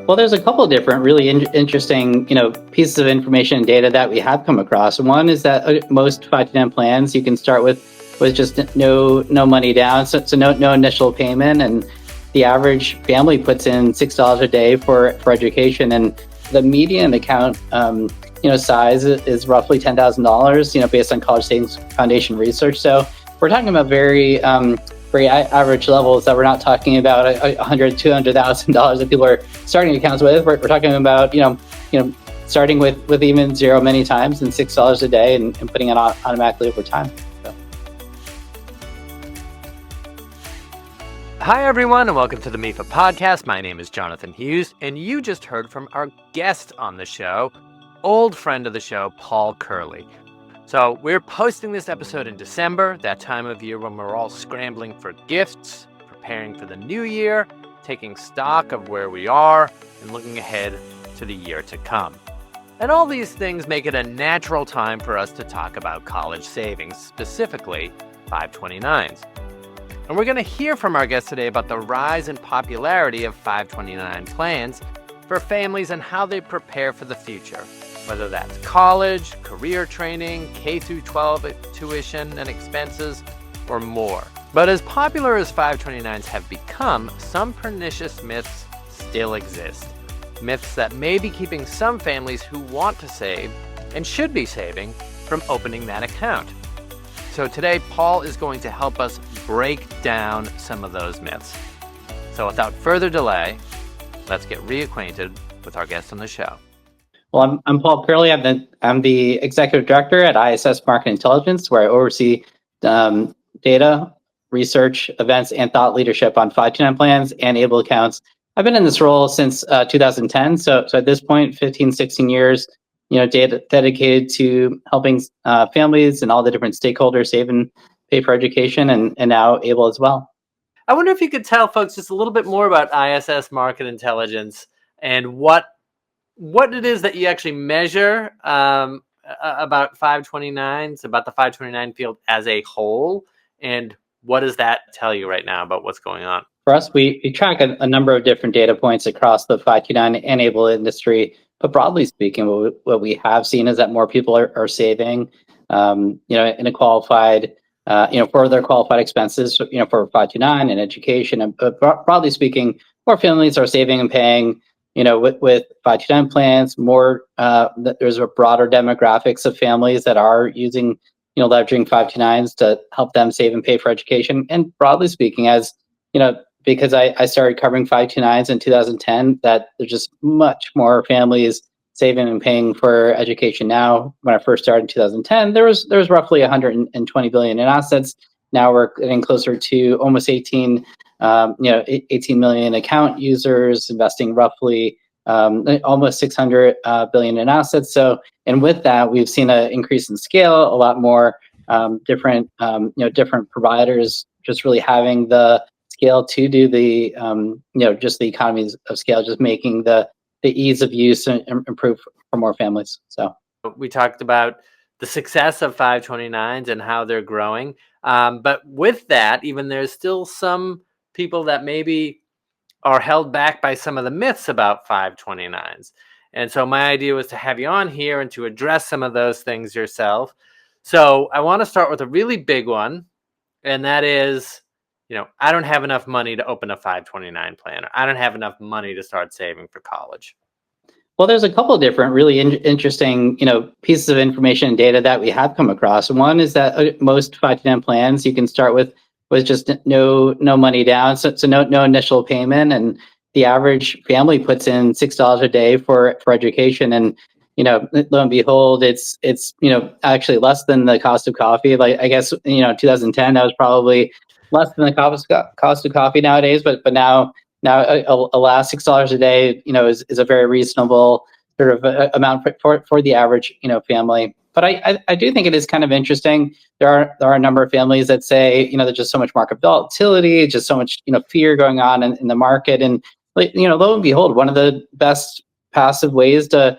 Well, there's a couple of different really interesting, pieces of information and data that we have come across. One is that most 529 plans you can start with just no money down, so no initial payment, and the average family puts in $6 a day for education, and the median account size is roughly $10,000, based on College Savings Foundation research. So we're talking about very average levels, that we're not talking about $100,000, $200,000 that people are starting accounts with. We're talking about starting with even zero many times and $6 a day and putting it on automatically over time. So. Hi everyone, and welcome to the MEFA podcast. My name is Jonathan Hughes, and you just heard from our guest on the show, old friend of the show, Paul Curley. So we're posting this episode in December, that time of year when we're all scrambling for gifts, preparing for the new year, taking stock of where we are, and looking ahead to the year to come. And all these things make it a natural time for us to talk about college savings, specifically 529s. And we're going to hear from our guest today about the rise in popularity of 529 plans for families and how they prepare for the future. Whether that's college, career training, K-12 tuition and expenses, or more. But as popular as 529s have become, some pernicious myths still exist. Myths that may be keeping some families who want to save and should be saving from opening that account. So today, Paul is going to help us break down some of those myths. So without further delay, let's get reacquainted with our guest on the show. Well, I'm Paul Curley. I'm the executive director at ISS Market Intelligence, where I oversee data, research, events, and thought leadership on 529 plans and able accounts. I've been in this role since 2010. So at this point, 15, 16 years, data dedicated to helping families and all the different stakeholders save and pay for education, and now able as well. I wonder if you could tell folks just a little bit more about ISS Market Intelligence and what it is that you actually measure about 529s, about the 529 field as a whole, and what does that tell you right now about what's going on? For us, we track a number of different data points across the 529 and able industry, but broadly speaking, what we have seen is that more people are saving, in a qualified, for their qualified expenses, for 529 and education, and broadly speaking, more families are saving and paying. With 529 plans, more there's a broader demographics of families that are using, leveraging 529s to help them save and pay for education. And broadly speaking, as because I started covering 529s in 2010, that there's just much more families saving and paying for education now. When I first started in 2010, there was roughly 120 billion in assets. Now we're getting closer to almost 18 million account users, investing roughly almost 600 billion in assets. So, and with that, we've seen an increase in scale, a lot more different providers just really having the scale to do the, just the economies of scale, just making the ease of use and improve for more families. So we talked about the success of 529s and how they're growing. But with that, even there's still some people that maybe are held back by some of the myths about 529s. And so my idea was to have you on here and to address some of those things yourself. So I want to start with a really big one, and that is, I don't have enough money to open a 529 plan. Or I don't have enough money to start saving for college. Well, there's a couple of different really interesting, pieces of information and data that we have come across. One is that most 529 plans you can start with just no money down, so no initial payment, and the average family puts in $6 a day for education, and lo and behold, it's actually less than the cost of coffee. Like, I guess 2010 that was probably less than the cost of coffee nowadays, but now alas, $6 a day is a very reasonable sort of amount for the average family. But I do think it is kind of interesting. There are a number of families that say, there's just so much market volatility, just so much, fear going on in the market. And, lo and behold, one of the best passive ways to,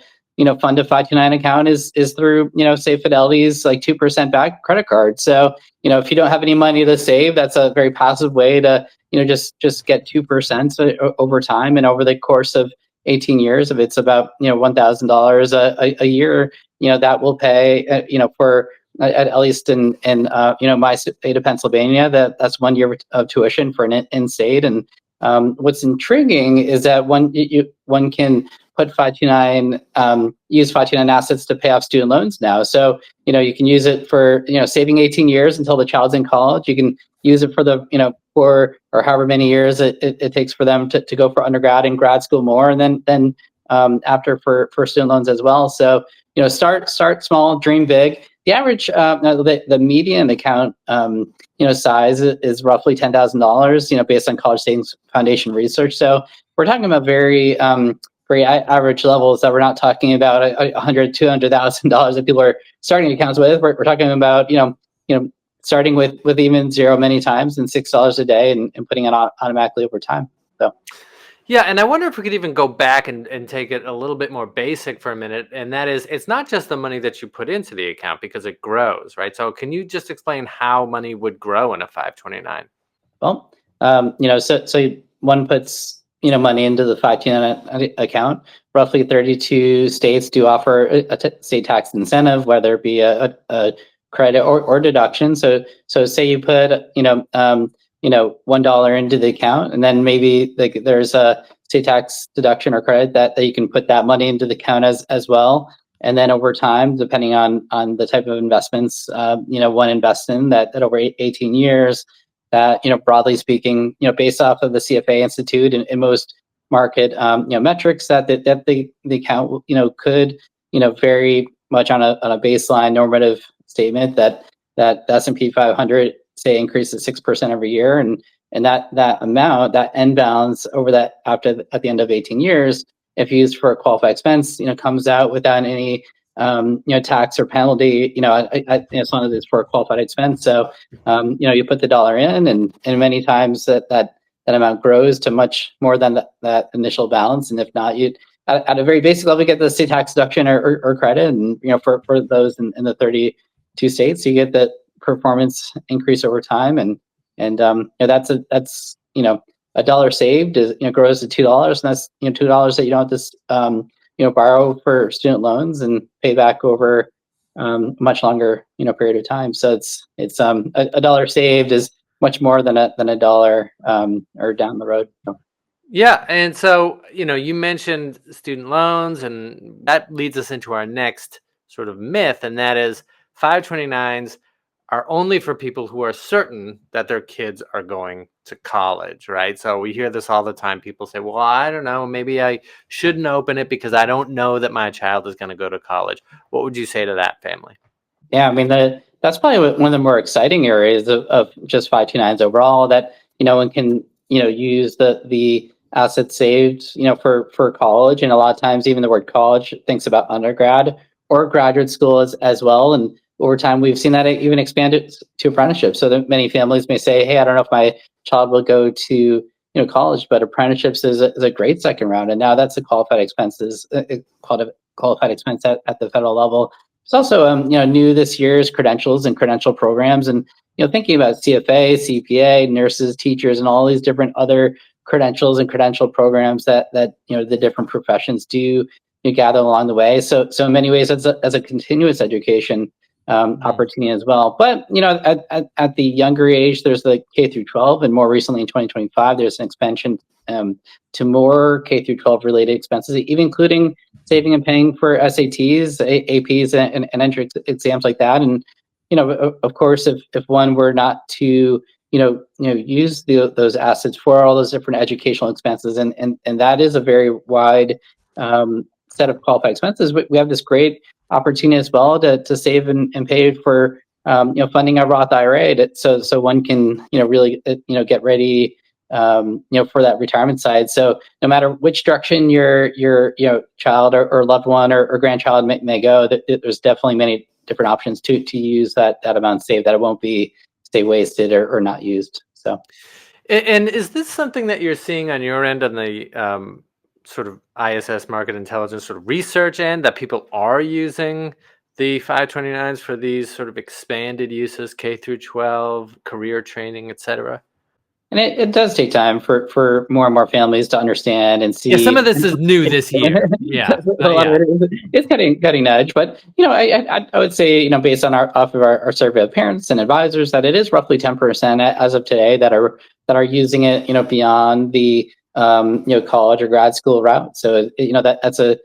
fund a 529 account is through, say Fidelity's like 2% back credit card. So, if you don't have any money to save, that's a very passive way to, just get 2% over time and over the course of 18 years, if it's about $1,000 a year, that will pay for at least in my state of Pennsylvania, that's 1 year of tuition for an in-state. And what's intriguing is that one can put 529 use 529 assets to pay off student loans now. So you can use it for saving 18 years until the child's in college. You can use it for the for or however many years it takes for them to go for undergrad and grad school more, and then after for student loans as well. So start small, dream big. The average the median account size is roughly $10,000, based on College Savings Foundation research. So we're talking about very average levels, that we're not talking about $100,000-$200,000 that people are starting accounts with. We're talking about starting with even zero many times and $6 a day, and putting it on automatically over time. So. Yeah, and I wonder if we could even go back and take it a little bit more basic for a minute, and that is, it's not just the money that you put into the account, because it grows, right? So can you just explain how money would grow in a 529? Well, so one puts money into the 529 account. Roughly 32 states do offer a state tax incentive, whether it be a credit or deduction. So say you put $1 into the account, and then maybe there's a state tax deduction or credit that you can put that money into the account as well. And then over time, depending on the type of investments one invests in, that over 18 years, that broadly speaking, based off of the CFA Institute and most market metrics, that the account could very much on a baseline normative statement that the S&P 500 say increases 6% every year, and that amount, that end balance over that at the end of 18 years, if used for a qualified expense, comes out without any tax or penalty, as long as it's for a qualified expense. So you put the dollar in, and many times that amount grows to much more than that initial balance. And if not, you at a very basic level, you get the state tax deduction or credit, and for those in the 32 states, you get the performance increase over time, and that's a dollar saved is grows to $2, and that's $2 that you don't have to borrow for student loans and pay back over a much longer period of time. So it's a dollar saved is much more than a dollar or down the road. Yeah, and so you mentioned student loans, and that leads us into our next sort of myth, and that is 529s are only for people who are certain that their kids are going to college, right? So we hear this all the time. People say, well, I don't know, maybe I shouldn't open it because I don't know that my child is going to go to college. What would you say to that family? Yeah, I mean, that's probably one of the more exciting areas of just 529s overall, that one can use the assets saved for college. And a lot of times even the word college thinks about undergrad or graduate school as well. And over time we've seen that even expanded to apprenticeships, so that many families may say, hey, I don't know if my child will go to college, but apprenticeships is a great second round. And now that's a qualified expenses qualified expense at the federal level. It's also new this year is credentials and credential programs, and thinking about CFA, CPA, nurses, teachers, and all these different other credentials and credential programs that the different professions do gather along the way. So in many ways, as a continuous education opportunity as well. But at the younger age, there's the K through 12, and more recently in 2025, there's an expansion to more K through 12 related expenses, even including saving and paying for SATs, APs, and entrance exams like that. And of course, if one were not to use those assets for all those different educational expenses, and that is a very wide set of qualified expenses. We have this great opportunity as well to save and pay for funding a Roth IRA, so one can really get ready for that retirement side. So no matter which direction your child or loved one or grandchild may go, there's definitely many different options to use that amount saved, that it won't stay wasted or not used. So. And is this something that you're seeing on your end, on the sort of ISS Market Intelligence sort of research end, that people are using the 529s for these sort of expanded uses, K through 12, career training, et cetera? And it does take time for more and more families to understand and see. Yeah, some of this is new this year. Yeah, A lot of it is cutting edge, but I would say based on off of our survey of parents and advisors that it is roughly 10% as of today that are using it beyond the college or grad school route. So that's a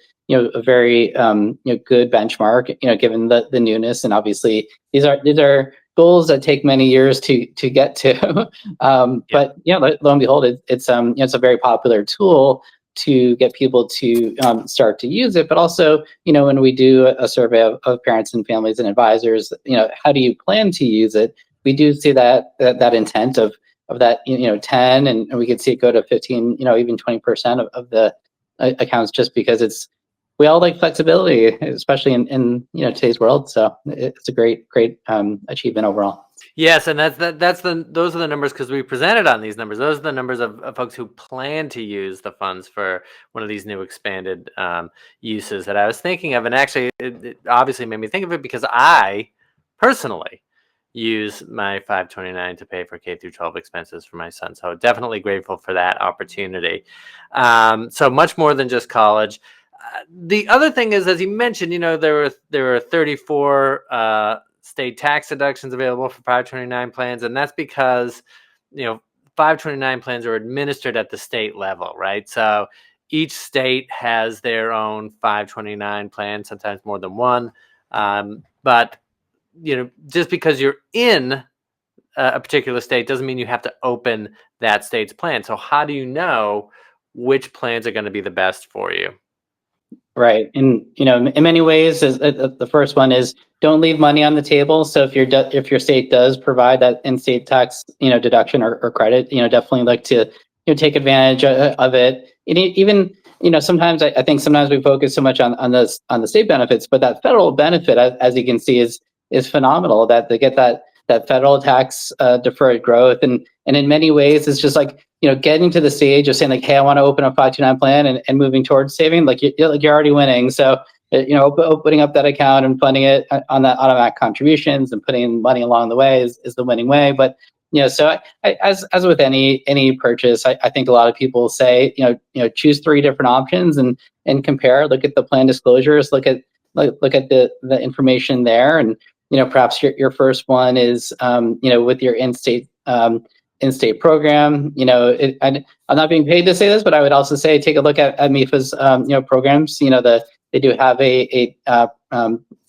very good benchmark given the newness, and obviously these are goals that take many years to get to. But lo and behold, it's a very popular tool to get people to start to use it. But also, when we do a survey of parents and families and advisors, how do you plan to use it? We do see that intent of that 10, and we could see it go to 15, even 20% of the accounts, just because we all like flexibility, especially in today's world. So it's a great achievement overall. Yes, and those are the numbers, because we presented on these numbers. Those are the numbers of folks who plan to use the funds for one of these new expanded uses that I was thinking of. And actually, it obviously made me think of it because I personally use my 529 to pay for K through 12 expenses for my son. So definitely grateful for that opportunity. So much more than just college. The other thing is, as you mentioned, there were 34 state tax deductions available for 529 plans, and that's because 529 plans are administered at the state level, right? So each state has their own 529 plan, sometimes more than one. But just because you're in a particular state doesn't mean you have to open that state's plan. So how do you know which plans are going to be the best for you? Right. And, in many ways, the first one is don't leave money on the table. So if your state does provide that in-state tax, deduction or credit, definitely like to, take advantage of it. And even, sometimes I think sometimes we focus so much on the state benefits, but that federal benefit, as you can see, is phenomenal, that they get that federal tax deferred growth. And in many ways, it's just like, getting to the stage of saying like, hey, I want to open a 529 plan and moving towards saving, like you're already winning. So, opening up that account and funding it on that automatic contributions and putting money along the way is the winning way. But, so as with any purchase, I think a lot of people say, choose 3 different options and compare, look at the plan disclosures, look at the information there. And, perhaps your first one is, with your in-state program. I'm not being paid to say this, but I would also say take a look at MEFA's programs. They do have a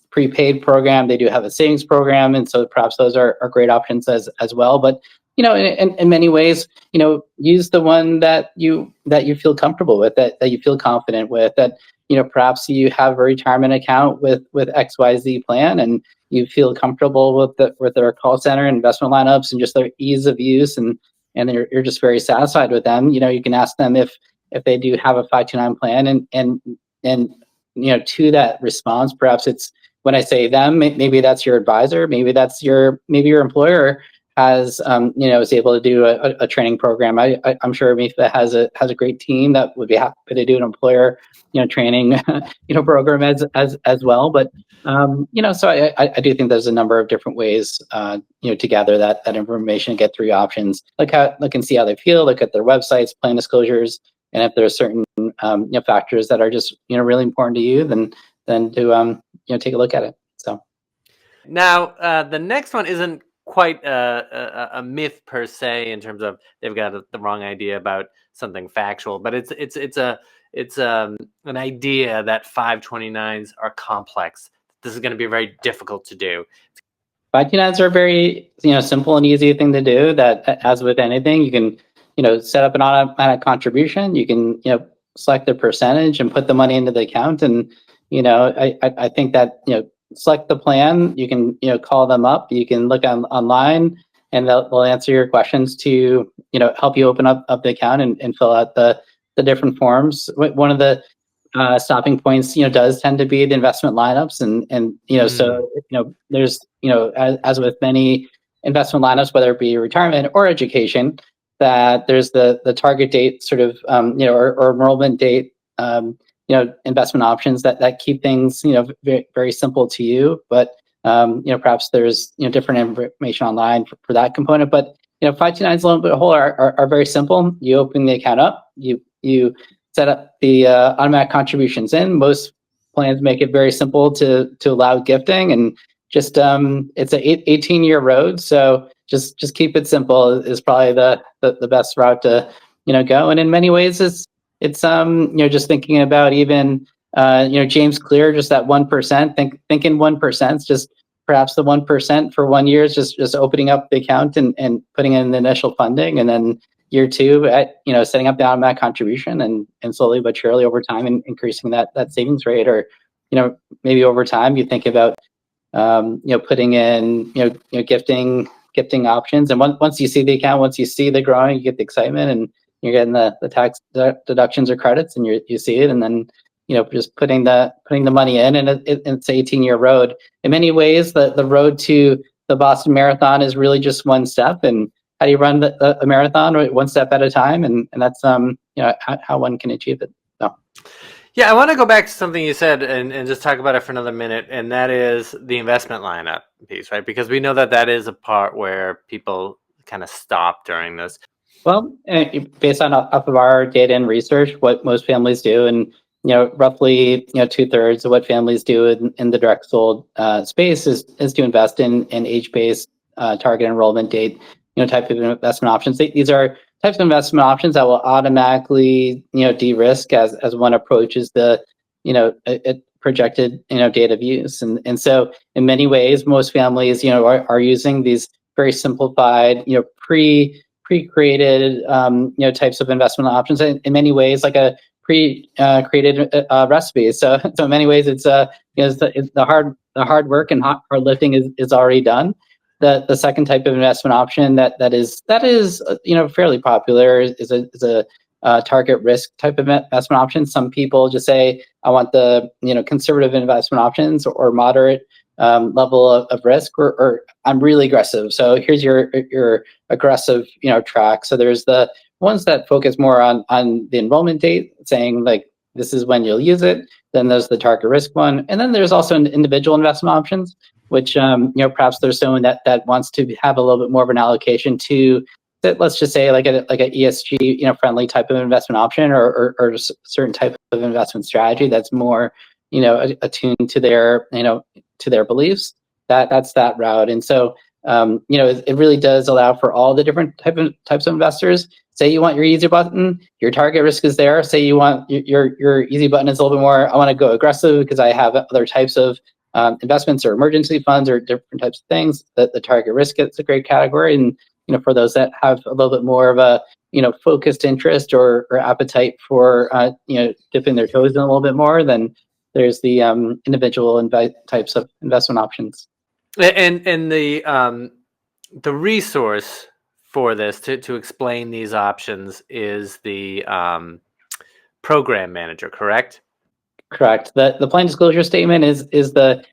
prepaid program. They do have a savings program, and so perhaps those are great options as well. But in many ways, use the one that you feel comfortable with, that you feel confident with. That perhaps you have a retirement account with XYZ plan, and you feel comfortable with their call center investment lineups and just their ease of use, and you're just very satisfied with them. You can ask them if they do have a 529 plan, and to that response, perhaps it's, when I say them, maybe that's your advisor, maybe your employer has is able to do a training program. I'm sure MEFA has a great team that would be happy to do an employer training program as well. But so I do think there's a number of different ways to gather that information, get 3 options, look and see how they feel, look at their websites, plan disclosures, and if there are certain factors that are just really important to you, then to take a look at it. So now the next one isn't quite a myth per se, in terms of they've got the wrong idea about something factual, but it's an idea that 529s are complex. This is going to be very difficult to do. 529s are very simple and easy thing to do. That, as with anything, you can set up an automatic contribution. You can select the percentage and put the money into the account. And I think that select the plan. You can call them up. You can look online, and they'll answer your questions to help you open up the account and fill out the different forms. One of the stopping points does tend to be the investment lineups, and so there's as with many investment lineups, whether it be retirement or education, that there's the target date sort of or enrollment date investment options that keep things very, very simple to you. But perhaps there's different information online for that component. But 529s a little bit whole are very simple. You open the account up, you set up the automatic contributions in. Most plans make it very simple to allow gifting, and just it's an 18-year road, so just keep it simple is probably the best route to go. And in many ways, it's just thinking about even James Clear, just that 1%. Thinking 1%, just perhaps the 1% for 1 year is just opening up the account and putting in the initial funding, and then year two at setting up the automatic contribution, and slowly but surely over time increasing that savings rate. Or maybe over time you think about putting in gifting options, and once you see the account, once you see the growing, you get the excitement, and you're getting the tax deductions or credits, and you see it, and then just putting the money in, and it's an 18-year road. In many ways, the road to the Boston Marathon is really just one step. And how do you run a marathon? One step at a time, and that's how one can achieve it. So. Yeah, I want to go back to something you said and just talk about it for another minute, and that is the investment lineup piece, right? Because we know that is a part where people kind of stop during this. Well, based on off of our data and research, what most families do, and roughly 2/3 of what families do in the direct sold space is to invest in age-based target enrollment date type of investment options. These are types of investment options that will automatically de-risk as one approaches the projected date of use. And so in many ways, most families are using these very simplified pre-created types of investment options, in many ways like a pre-created recipe. So in many ways, it's the hard work and hard lifting is already done. The second type of investment option that is fairly popular is a target risk type of investment option. Some people just say, I want the conservative investment options, or moderate level of risk, or I'm really aggressive. So here's your aggressive track. So there's the ones that focus more on the enrollment date, saying like this is when you'll use it. Then there's the target risk one, and then there's also individual investment options, which perhaps there's someone that wants to have a little bit more of an allocation to that. Let's just say like a ESG friendly type of investment option, or certain type of investment strategy that's more attuned to their beliefs. That's that route. And so it really does allow for all the different types of investors. Say you want your easy button, your target risk is there. Say you want your easy button is a little bit more, I want to go aggressive because I have other types of investments or emergency funds or different types of things. That the target risk is a great category. And for those that have a little bit more of a focused interest or appetite for dipping their toes in a little bit more, then there's the individual types of investment options. And the resource for this to explain these options is the program manager, correct? Correct. The plan disclosure statement is the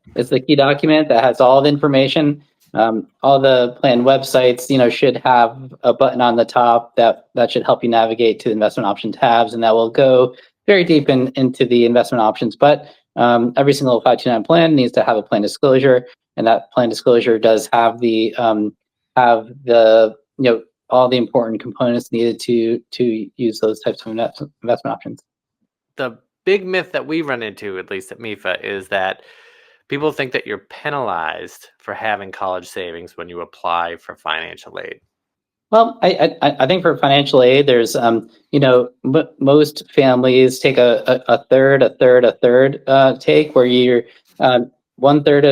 key document that has all the information. All the plan websites should have a button on the top that should help you navigate to the investment option tabs, and that will go very deep into the investment options. But every single 529 plan needs to have a plan disclosure, and that plan disclosure does have all the important components needed to use those types of investment options. The big myth that we run into, at least at MEFA, is that people think that you're penalized for having college savings when you apply for financial aid. Well, I think for financial aid, there's most families take a third take, where you're 1/3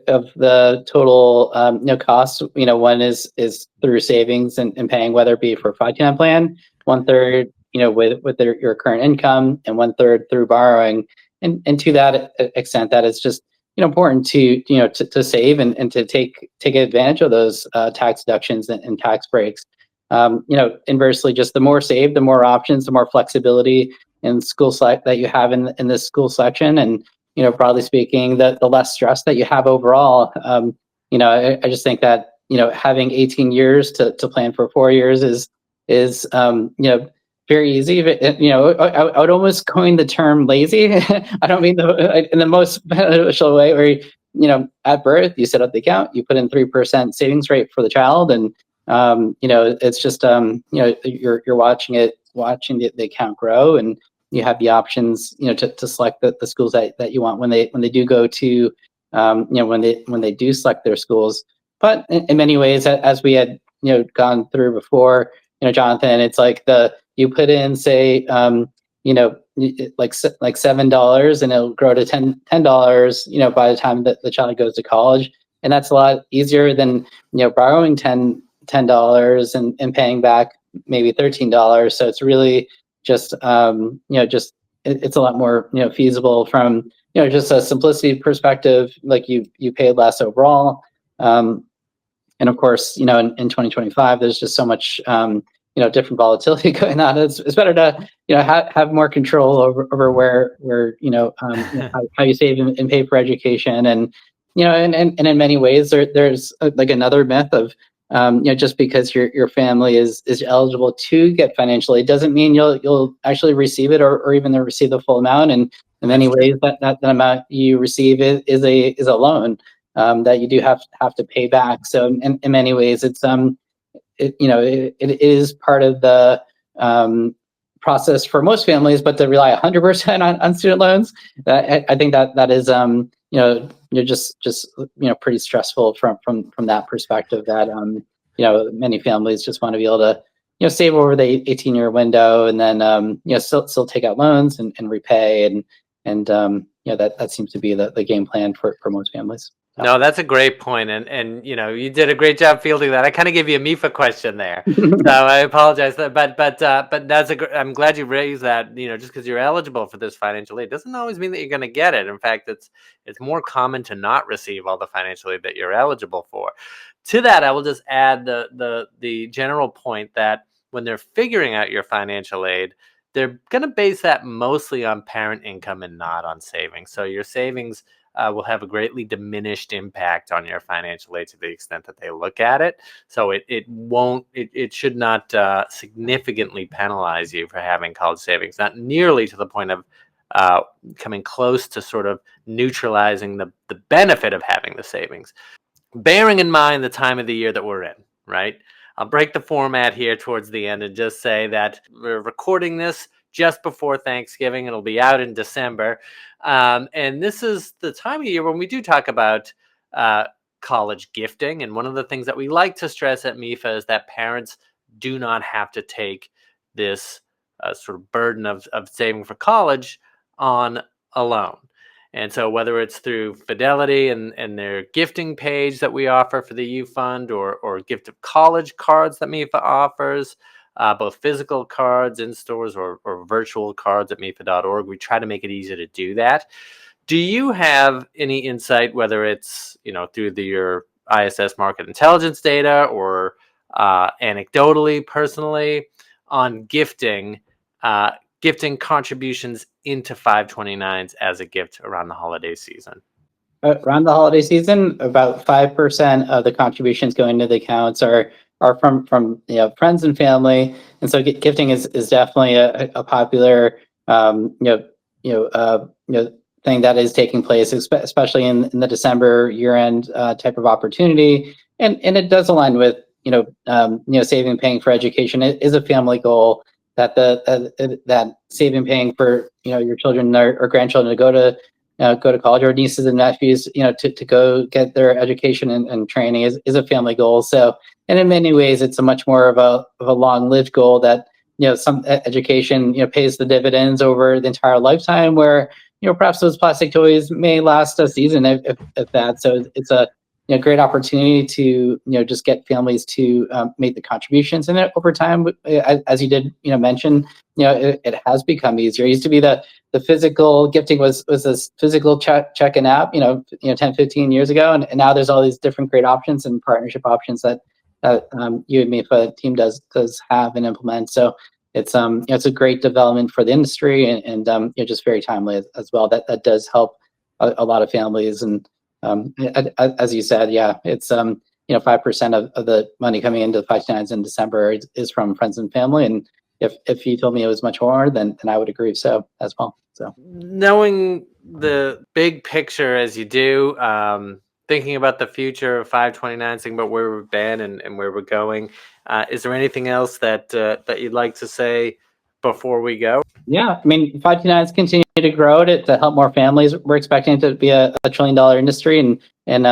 of the total costs. One is through savings and paying, whether it be for a 529 plan, 1/3 with your current income, and 1/3 through borrowing. And to that extent, that is just important to save and to take advantage of those tax deductions and tax breaks. Inversely, just the more saved, the more options, the more flexibility in school that you have in this school section, and broadly speaking, the less stress that you have overall. I just think that having 18 years to plan for 4 years is very easy. I would almost coin the term lazy. I don't mean in the most beneficial way, where at birth you set up the account, you put in 3% savings rate for the child, and It's just you're watching the account grow, and you have the options, to select the schools that you want when they do go to, when they do select their schools. But in many ways, as we had gone through before, Jonathan, it's like you put in, say, like $7, and it'll grow to $10, by the time that the child goes to college, and that's a lot easier than borrowing $10 and paying back maybe $13. So it's really just it's a lot more feasible from just a simplicity perspective. Like you pay less overall. And of course, in 2025, there's just so much, different volatility going on. It's better to, have more control over where how you save and pay for education. And, and in many ways, there's like another myth of, just because your family is eligible to get financial aid doesn't mean you'll actually receive it, or even receive the full amount. And in many ways, that amount you receive is a loan, that you do have to pay back. So in many ways, it's it is part of the process for most families, but to rely 100% on student loans, I think that is you're just pretty stressful from that perspective. That many families just want to be able to save over the 18-year window, and then still take out loans and repay, and that seems to be the game plan for most families. No, that's a great point, and you did a great job fielding that. I kind of gave you a MEFA question there, so I apologize. But that's I'm glad you raised that. Just because you're eligible for this financial aid doesn't always mean that you're going to get it. In fact, it's more common to not receive all the financial aid that you're eligible for. To that, I will just add the general point that when they're figuring out your financial aid, they're going to base that mostly on parent income and not on savings. So your savings will have a greatly diminished impact on your financial aid to the extent that they look at it. So it should not significantly penalize you for having college savings, not nearly to the point of coming close to sort of neutralizing the benefit of having the savings. Bearing in mind the time of the year that we're in, right? I'll break the format here towards the end and just say that we're recording this just before Thanksgiving. It'll be out in December. And this is the time of year when we do talk about college gifting. And one of the things that we like to stress at MEFA is that parents do not have to take this sort of burden of saving for college on alone. And so whether it's through Fidelity and their gifting page that we offer for the U.Fund, or gift of college cards that MEFA offers, both physical cards in stores or virtual cards at MEFA.org, we try to make it easy to do that. Do you have any insight, whether it's through your ISS Market Intelligence data or anecdotally, personally, on gifting contributions into 529s as a gift around the holiday season? Around the holiday season, about 5% of the contributions going to the accounts are from friends and family, and so gifting is definitely a popular thing that is taking place, especially in the December year-end type of opportunity, and it does align with saving, paying for education. It is a family goal that that saving, paying for your children or grandchildren to go to college, or nieces and nephews to go get their education and training is a family goal. So, and in many ways, it's a much more of a long-lived goal that some education pays the dividends over the entire lifetime, where perhaps those plastic toys may last a season, if that. So it's a great opportunity to just get families to make the contributions, and then over time, as you did mention, it has become easier. It used to be the physical gifting was this physical check-in app 10, 15 years ago, and now there's all these different great options and partnership options that you and MEFA team does have and implement. So it's a great development for the industry, and just very timely as well. That does help a lot of families. And as you said, it's 5% of the money coming into the 529s in December is from friends and family. And if you told me it was much more, then I would agree so as well. So knowing the big picture as you do, thinking about the future of 529, thinking about where we've been and where we're going. Is there anything else that you'd like to say before we go? Yeah, I mean, 529s continue to grow to help more families. We're expecting it to be a $1 trillion industry, and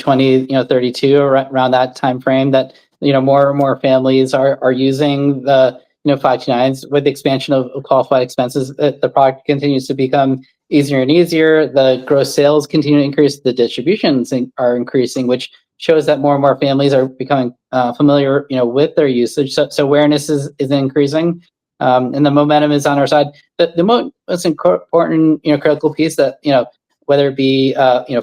2032 around that time frame. That more and more families are using the 529s with the expansion of qualified expenses. The product continues to become easier and easier. The gross sales continue to increase. The distributions are increasing, which shows that more and more families are becoming familiar, with their usage. So awareness is increasing. And the momentum is on our side. The most important, critical piece that whether it be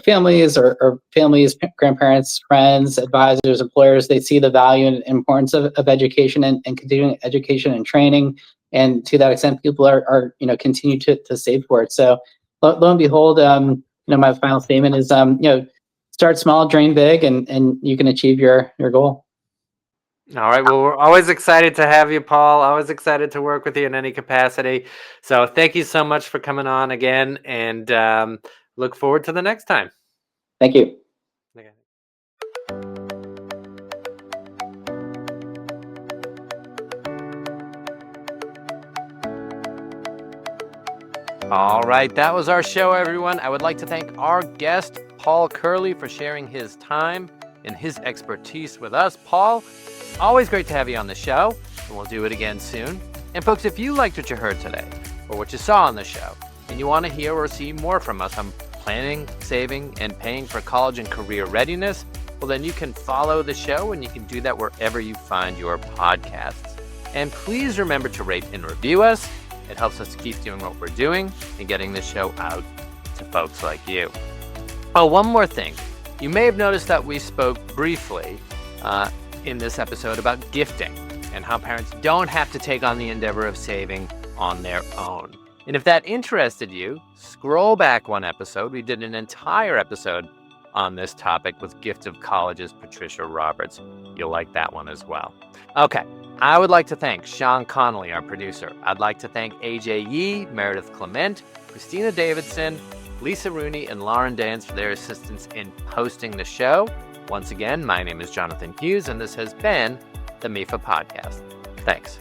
families or families, grandparents, friends, advisors, employers, they see the value and importance of education and continuing education and training, and to that extent, people are continue to save for it. So lo and behold, my final statement is start small, dream big, and you can achieve your goal. All right. Well, we're always excited to have you, Paul. Always excited to work with you in any capacity. So thank you so much for coming on again, and look forward to the next time. Thank you. Okay. All right. That was our show, everyone. I would like to thank our guest, Paul Curley, for sharing his time and his expertise with us. Paul, always great to have you on the show, and we'll do it again soon. And folks, if you liked what you heard today or what you saw on the show, and you want to hear or see more from us on planning, saving, and paying for college and career readiness, well, then you can follow the show, and you can do that wherever you find your podcasts. And please remember to rate and review us. It helps us keep doing what we're doing and getting the show out to folks like you. Oh, one more thing. You may have noticed that we spoke briefly in this episode about gifting and how parents don't have to take on the endeavor of saving on their own. And if that interested you, scroll back one episode. We did an entire episode on this topic with Gift of College's Patricia Roberts. You'll like that one as well. Okay, I would like to thank Sean Connolly, our producer. I'd like to thank AJ Yee, Meredith Clement, Christina Davidson, Lisa Rooney, and Lauren Dans for their assistance in posting the show. Once again, my name is Jonathan Hughes, and this has been the MEFA Podcast. Thanks.